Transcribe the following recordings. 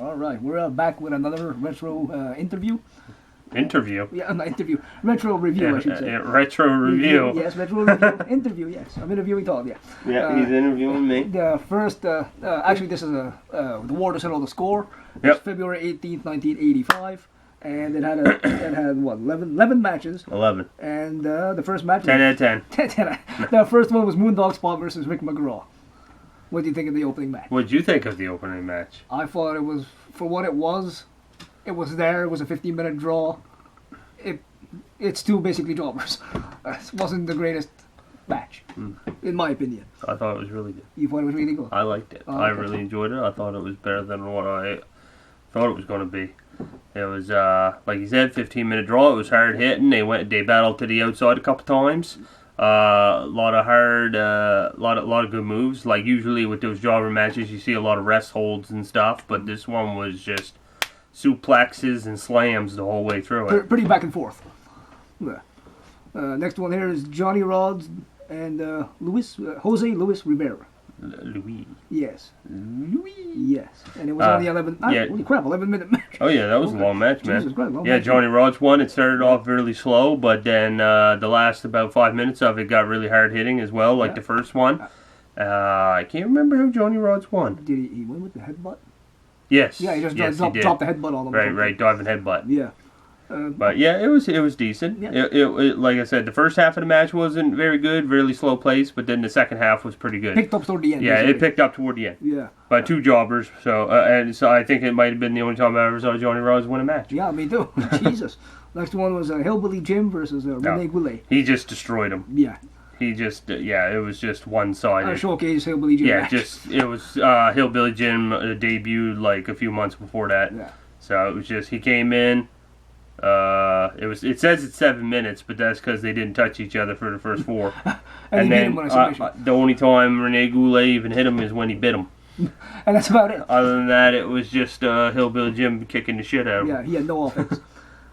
All right, we're back with another retro interview. Interview? Yeah, not interview. Retro review, I should say. Retro review. Yes, retro review. Interview, yes. I'm interviewing Todd, yeah. Yeah, he's interviewing me. The first, actually this is the war to settle the score. It's February 18th, 1985. And it had what, 11 matches. 11. And the first match 10 out of 10. 10 out of 10. The first one was Moondog Spot versus Rick McGraw. What do you think of the opening match? What did you think of the opening match? I thought it was, for what it was there. It was a 15-minute draw. It's two basically jobbers. It wasn't the greatest match, in my opinion. I thought it was really good. You thought it was really good? I liked it. I really enjoyed it. I thought it was better than what I thought it was going to be. It was, like you said, 15-minute draw. It was hard hitting. They battled to the outside a couple times. A lot of good moves. Like usually with those jobber matches, you see a lot of rest holds and stuff. But this one was just suplexes and slams the whole way through it. Pretty back and forth. Yeah. Next one here is Johnny Rods and Jose Luis Rivera. Louis. Yes. Louis. Yes. And it was only 11. Holy crap! 11-minute match. Oh yeah, that was a long match, man. Jesus Christ, long yeah, match. Johnny Rods won. It started off really slow, but then the last about 5 minutes of it got really hard hitting as well, like the first one. I can't remember how Johnny Rods won. Did he win with the headbutt? Yes. Yeah, he just dropped the headbutt on him. Right, diving headbutt. Yeah. But yeah, it was decent. Yeah. It like I said, the first half of the match wasn't very good, really slow pace, but then the second half was pretty good. Picked up toward the end. Yeah, basically. it picked up toward the end. Yeah. By two jobbers, so I think it might have been the only time I ever saw Johnny Rods win a match. Yeah, me too. Jesus. Next one was Hillbilly Jim versus Rene Goulet. He just destroyed him. Yeah. He just it was just one-sided. Showcase Hillbilly Jim. Yeah, it was Hillbilly Jim debuted like a few months before that. Yeah. So it was just he came in. It says it's 7 minutes, but that's because they didn't touch each other for the first 4. and then the only time Rene Goulet even hit him is when he bit him. And that's about it. Other than that, it was just Hillbilly Jim kicking the shit out of him. Yeah, he had no offense.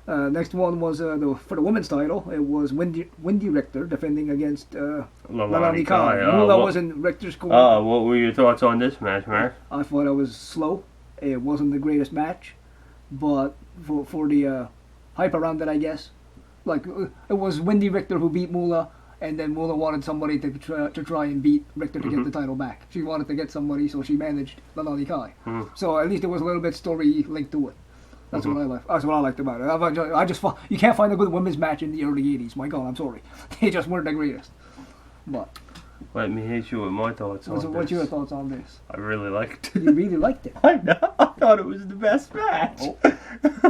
Next one was for the women's title. It was Wendy Richter defending against Lalani Kai. Moolah was in Richter's corner. What were your thoughts on this match, Mark? I thought it was slow. It wasn't the greatest match, but for the hype around it, I guess. Like it was Wendy Richter who beat Moolah, and then Moolah wanted somebody to try and beat Richter to get the title back. She wanted to get somebody, so she managed Lalani Kai. So at least there was a little bit story linked to it. That's what I liked. That's what I liked about it. I just you can't find a good women's match in the early '80s. My God, I'm sorry, they just weren't the greatest. But let me hit you with my thoughts on this. What's your thoughts on this? I really liked it. You really liked it? I know. I thought it was the best match. Oh.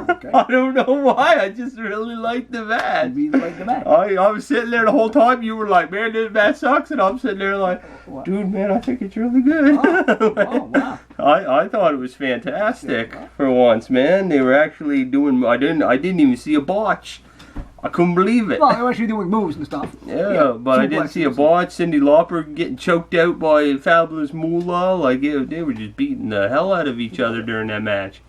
Okay. I don't know why. I just really liked the match. You really liked the match? I was sitting there the whole time. You were like, man, this match sucks. And I'm sitting there like, dude, man, I think it's really good. Oh wow. I thought it was fantastic for once, man. They were actually doing, I didn't even see a botch. I couldn't believe it. Well, they were actually doing moves and stuff. Yeah, but I didn't see a botch. Cyndi Lauper getting choked out by Fabulous Moolah. Like, they were just beating the hell out of each other during that match.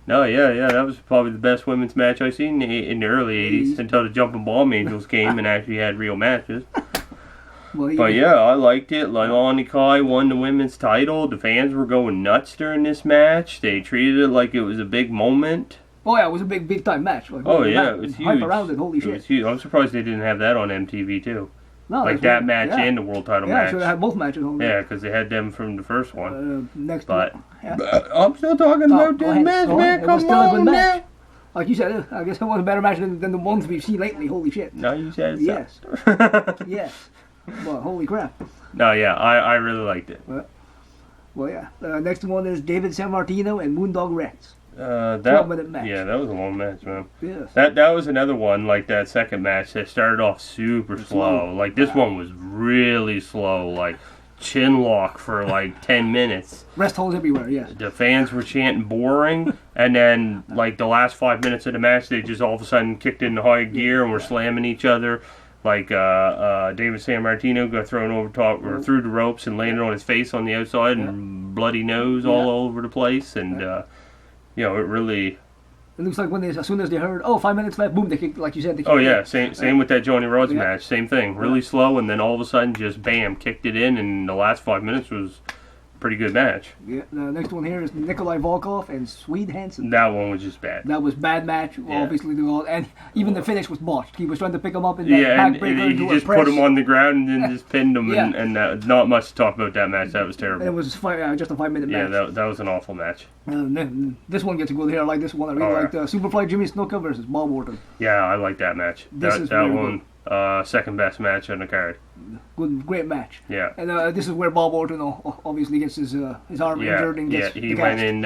No, yeah, that was probably the best women's match I've seen in the early 80s until the Jumping Bomb Angels came and actually had real matches. But yeah, I liked it. Lalani Kai won the women's title. The fans were going nuts during this match. They treated it like it was a big moment. Oh yeah, it was a big time match. Like, it was huge. Hype around it, holy shit. It was huge. I'm surprised they didn't have that on MTV too. No, like that match and the world title match. Yeah, so they had both matches on there. Yeah, because they had them from the first one. Next but, one. Yeah. I'm still talking about this match, man. Come on now. Like you said, I guess it was a better match than the ones we've seen lately. Holy shit. No, you said so. Yes. Yes. Well, holy crap. No, yeah, I really liked it. Well, yeah. Next one is David Sammartino and Moondog Rex. 12-minute match. Yeah, that was a long match, man. Yes. That was another one, like that second match, that started off super slow. Like, this one was really slow, like, chin lock for like 10 minutes. Rest holds everywhere, yes. The fans were chanting boring, and then, like, the last 5 minutes of the match, they just all of a sudden kicked into high gear and were slamming each other. Like, David Sammartino got thrown over top, or through the ropes and landed on his face on the outside and bloody nose all over the place, and, you know, it really... It looks like when as soon as they heard, 5 minutes left, boom, they kicked, like you said. They kicked same with that Johnny Rods match. Same thing. Really slow, and then all of a sudden, just bam, kicked it in, and the last 5 minutes was pretty good match. Yeah. The next one here is Nikolai Volkov and Swede Hansen. That one was just bad. That was bad match. Yeah. Obviously, and even the finish was botched. He was trying to pick him up in that and backbreaker. he just put him on the ground and then just pinned him. Yeah. And not much to talk about that match. That was terrible. It was just a 5-minute match. Yeah, that was an awful match. This one gets a good here. I like this one. I really liked Superfly Jimmy Snuka versus Bob Orton. Yeah, I like that match. That one, second best match on the card. Great match. Yeah. And this is where Bob Orton obviously gets his arm injured and gets he went in,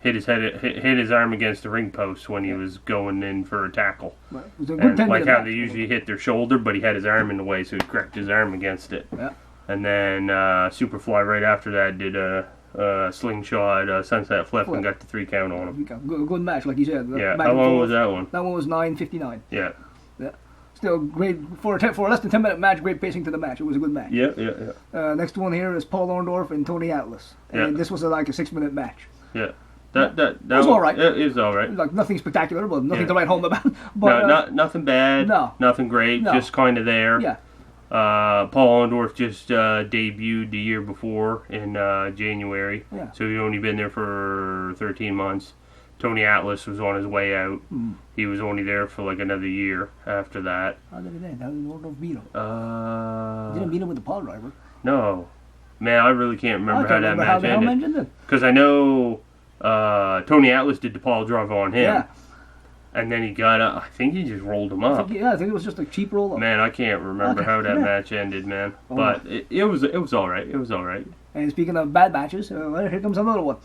hit his arm against the ring post when he was going in for a tackle. Right. It was a good and like how they usually hit their shoulder, but he had his arm in the way, so he cracked his arm against it. Yeah. And then Superfly right after that did a slingshot sunset flip and got the 3 count on him. Good match, like you said. Yeah. How long was that one? That one was 9:59. Yeah. Still great for a less than 10-minute match. Great pacing to the match. It was a good match. Yeah. Next one here is Paul Orndorff and Tony Atlas, and this was like a 6-minute match. Yeah. That was all right. It was all right. Like nothing spectacular, but nothing to write home about. But, no, nothing bad. No. Nothing great. No. Just kind of there. Yeah. Paul Orndorff just debuted the year before in January, so he'd only been there for 13 months. Tony Atlas was on his way out. He was only there for like another year after that. How did it end? How did Orndorff beat him? He didn't beat him with the pile driver. No. Man, I really can't remember how that match ended. Because I know Tony Atlas did the pile driver on him. Yeah. And then he got up. I think he just rolled him up. I think it was just a cheap roll up. Man, I can't remember how that match ended, man. But it was all right. It was all right. And speaking of bad matches, here comes another one.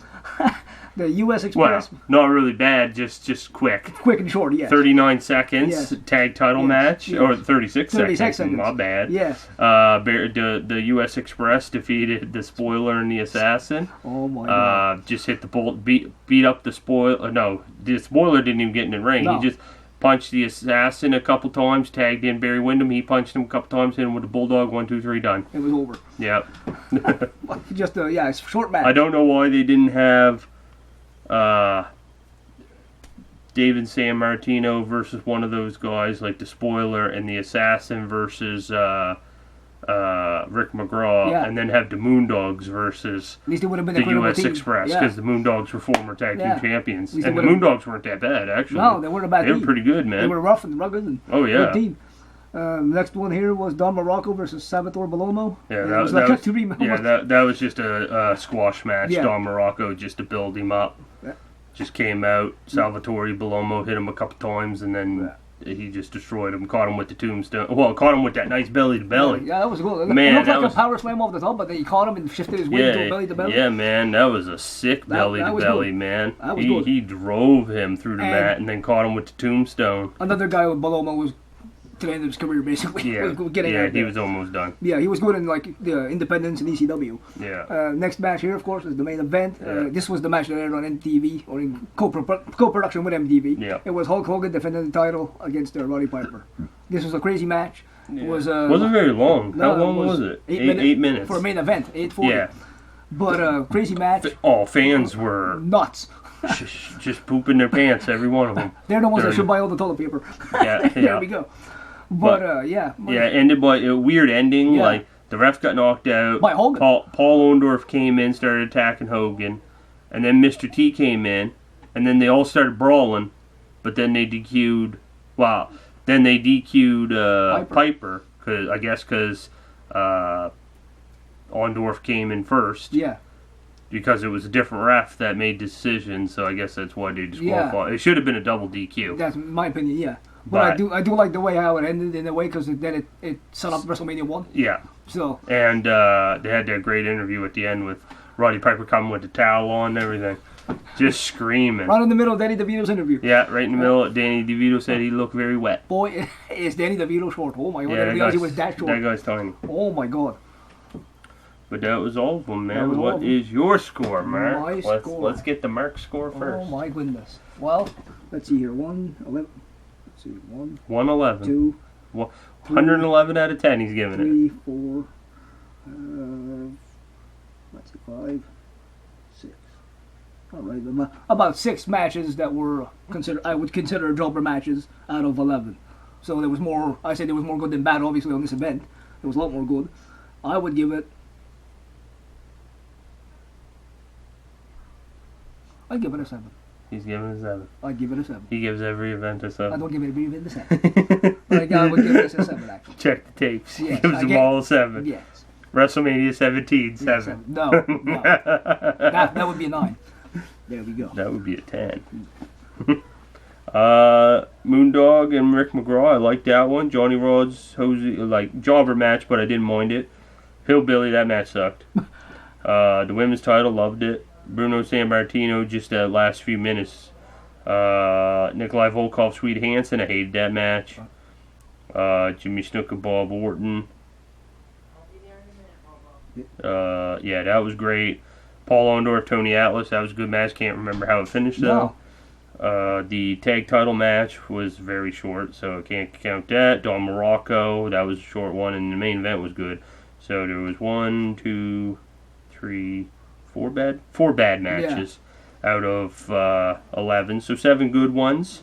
The U.S. Express. Well, not really bad, just quick. Quick and short, yes. 39 seconds, tag title match, or 36 seconds. My bad. Yes. The U.S. Express defeated the Spoiler and the Assassin. Oh my God. Just hit the bolt, beat up the Spoiler. No, the Spoiler didn't even get in the ring. No. He just punched the Assassin a couple times, tagged in Barry Windham. He punched him a couple times, hit him with a Bulldog. 1, 2, 3, done. It was over. Yep. Just it's a short match. I don't know why they didn't have David San Martino versus one of those guys, like the Spoiler and the Assassin versus Rick McGraw, and then have the Moondogs versus At least it would have been the U.S. Express, because the Moondogs were former tag team champions. And the Moondogs weren't that bad, actually. No, they weren't a bad team. They were pretty good, man. They were rough and rugged and good team. Next one here was Don Morocco versus Salvatore Bellomo. Yeah, that was just a squash match. Yeah. Don Morocco, just to build him up. Yeah. Just came out. Salvatore Bellomo hit him a couple times, and then he just destroyed him. Caught him with the tombstone. Well, caught him with that nice belly to belly. Yeah, that was good. Man, it looked like a power slam off the top, but then he caught him and shifted his weight to belly to belly. Yeah, man, that was a sick belly to belly, man. That was good. He drove him through the mat and then caught him with the tombstone. Another guy with Bellomo was to the end of his career, basically. Yeah, he was almost done. Yeah, he was good in like the Independence and ECW. Yeah. Next match here, of course, is the main event. This was the match that aired on MTV or in co-production with MTV. Yeah. It was Hulk Hogan defending the title against Roddy Piper. This was a crazy match. Yeah. It was wasn't very long. How long was it? 8 minutes for a main event. 8:40. Yeah. But crazy match. Fans were nuts. just pooping their pants, every one of them. They're the ones that should buy all the toilet paper. Yeah. There we go. But ended by a weird ending. Yeah. Like the refs got knocked out. By Hogan. Paul Orndorff came in, started attacking Hogan, and then Mr. T came in, and then they all started brawling. But then they DQ'd. Wow. Then they DQ'd Piper because Orndorff came in first. Yeah. Because it was a different ref that made the decision, so I guess that's why they disqualified. Yeah. It should have been a double DQ. That's my opinion. Yeah. But I do like the way how it ended in a way, because then it set up WrestleMania 1. Yeah. So. And they had that great interview at the end with Roddy Piper coming with the towel on and everything. Just screaming. Right in the middle of Danny DeVito's interview. Yeah, right in the middle. Danny DeVito said he looked very wet. Boy, is Danny DeVito short. Oh my God. I didn't realize he was that short. That guy's tiny. Oh my God. But that was all of them, man. What is your score, Mark? My score. Let's get the Mark score first. Oh my goodness. Well, let's see here. 111. Let's see. 111. 2. 111 out of 10 he's giving 3, it. 4. Let's see. 5, 6. All right. About 6 matches that were I would consider jobber matches out of 11. So there was more. I said there was more good than bad. Obviously on this event, there was a lot more good. I would give it I give it a 7. He's giving it a 7. I give it a 7. He gives every event a 7. I don't give every event a 7. But I would give this a 7, actually. Check the tapes. Yes, He gives them all a 7. Yes. WrestleMania 17, 7. Yes, no. That would be a 9. There we go. That would be a 10. Moondog and Rick McGraw, I like that one. Johnny Rod's jobber match, but I didn't mind it. Hillbilly, that match sucked. The women's title, loved it. Bruno Sammartino, just the last few minutes. Nikolai Volkov, Sweet Hansen, I hated that match. Jimmy Snuka, Bob Orton. Yeah, that was great. Paul Ondorf, Tony Atlas, that was a good match. Can't remember how it finished though. The tag title match was very short, so I can't count that. Don Morocco, that was a short one, and the main event was good. So there was 1, 2, 3, 4 bad matches out of 11. So 7 good ones.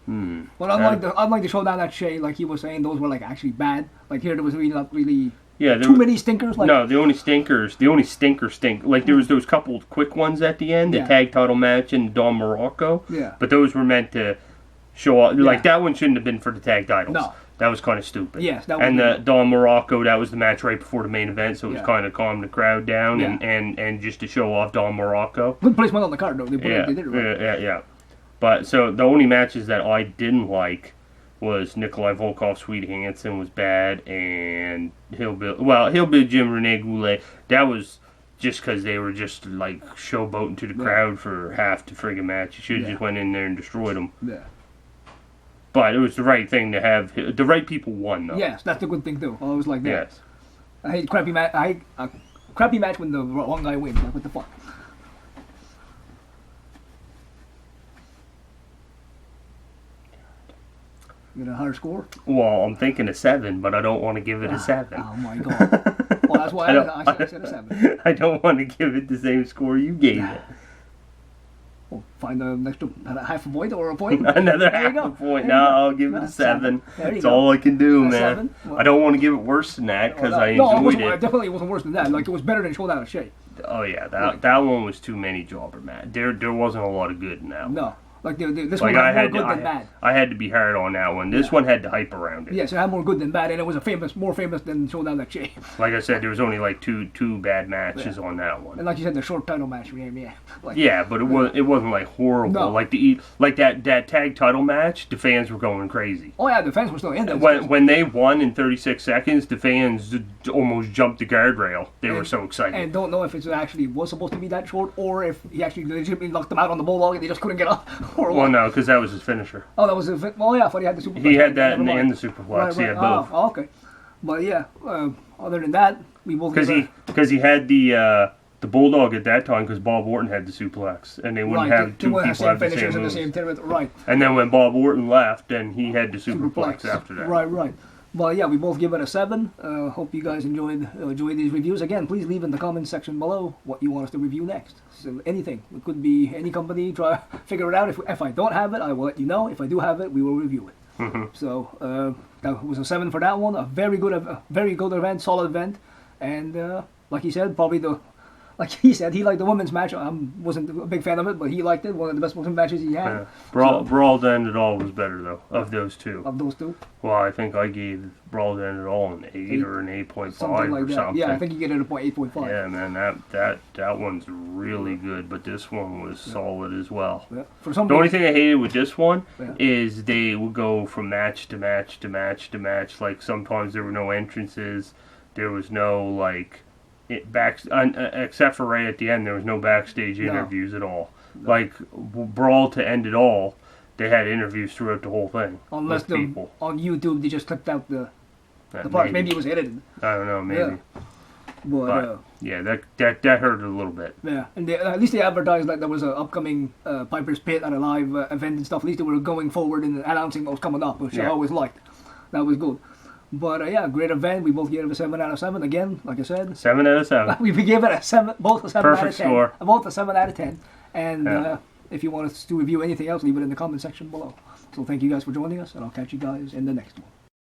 Well, unlike the showdown that Shay, like he was saying, those were like actually bad. Like here, there was really not really. Yeah, too many stinkers. Like, no, the only stinker stink. Like there was those couple quick ones at the end, the tag title match and Don Morocco. Yeah. But those were meant to show off. Like that one shouldn't have been for the tag titles. No. That was kind of stupid. Yes, that was. And the Don Morocco, that was the match right before the main event, so it was kind of calm the crowd down and just to show off Don Morocco. Good placement on the card though. They did it right. Yeah. But so the only matches that I didn't like was Nikolai Volkov, Sweet Hansen was bad, and Hillbilly Jim Rene Goulet. That was just because they were just like showboating to the crowd for half the friggin' match. You should have just went in there and destroyed them. Yeah. But it was the right thing to have. The right people won, though. Yes, that's the good thing too. I always like that. Yes. I hate crappy match. I hate a crappy match when the wrong guy wins. Like what the fuck. You get a higher score? Well, I'm thinking a 7, but I don't want to give it a 7. Oh my god. Well, that's why I said a 7. I don't want to give it the same score you gave it. Well, find an extra half a point or a point. Another half a point. No, I'll give it a 7. That's all I can do, man. Well, I don't want to give it worse than that because I enjoyed it. It definitely wasn't worse than that. Like, it was better than Showdown of Shay. Oh, yeah. That one was too many jobber match. There wasn't a lot of good in that one. No. Like this one had more good than bad. I had to be hard on that one. This one had the hype around it. Yes, it had more good than bad, and it was more famous than Showdown of Shay. Like I said, there was only like two bad matches on that one. And like you said, the short title match, Like, yeah, but it wasn't like horrible. No. Like that tag title match, the fans were going crazy. Oh yeah, the fans were still in there. When they won in 36 seconds, the fans almost jumped the guardrail. They were so excited. And don't know if it actually was supposed to be that short, or if he actually legitimately knocked them out on the bulldog and they just couldn't get up. Well, no, because that was his finisher. Oh, that was his. Oh yeah, I thought he had the superplex. He had that and the superplex. He had both. Oh, okay. But yeah, other than that, we both because he had the bulldog at that time because Bob Orton had the suplex and they wouldn't have two people have the same in the moves. same territory. Right. And then when Bob Orton left, then he had the superplex after that. Right. But yeah, we both give it a 7. Hope you guys enjoyed these reviews. Again, please leave in the comments section below what you want us to review next. So anything. It could be any company. Try figure it out. If I don't have it, I will let you know. If I do have it, we will review it. Mm-hmm. So that was a 7 for that one. A very good event, solid event. And like he said, like he said, he liked the women's match. I wasn't a big fan of it, but he liked it. One of the best women's matches he had. Yeah. Brawl to End It All was better, though, of those two. Of those two? Well, I think I gave Brawl to End It All an 8 or an 8.5 something like or that. something. Yeah, I think you get it at 8.5. Yeah, man, that one's really good, but this one was solid as well. Yeah. The only thing I hated with this one is they would go from match to match to match to match. Like, sometimes there were no entrances. There was no, like... except for right at the end, there was no backstage interviews at all. No. Like Brawl to End It All, they had interviews throughout the whole thing. Unless people on YouTube they just clipped out the part. Maybe it was edited. I don't know, maybe. Yeah. But yeah, that hurt a little bit. Yeah, and at least they advertised that there was an upcoming Piper's Pit and a live event and stuff. At least they were going forward and announcing what was coming up, which I always liked. That was good. But yeah, great event. We both gave it a 7 out of 7. Again, like I said, 7 out of 7. We gave it a 7, both a 7 Perfect out of 10. score. Both a 7 out of 10. And if you want us to review anything else, leave it in the comment section below. So thank you guys for joining us, and I'll catch you guys in the next one.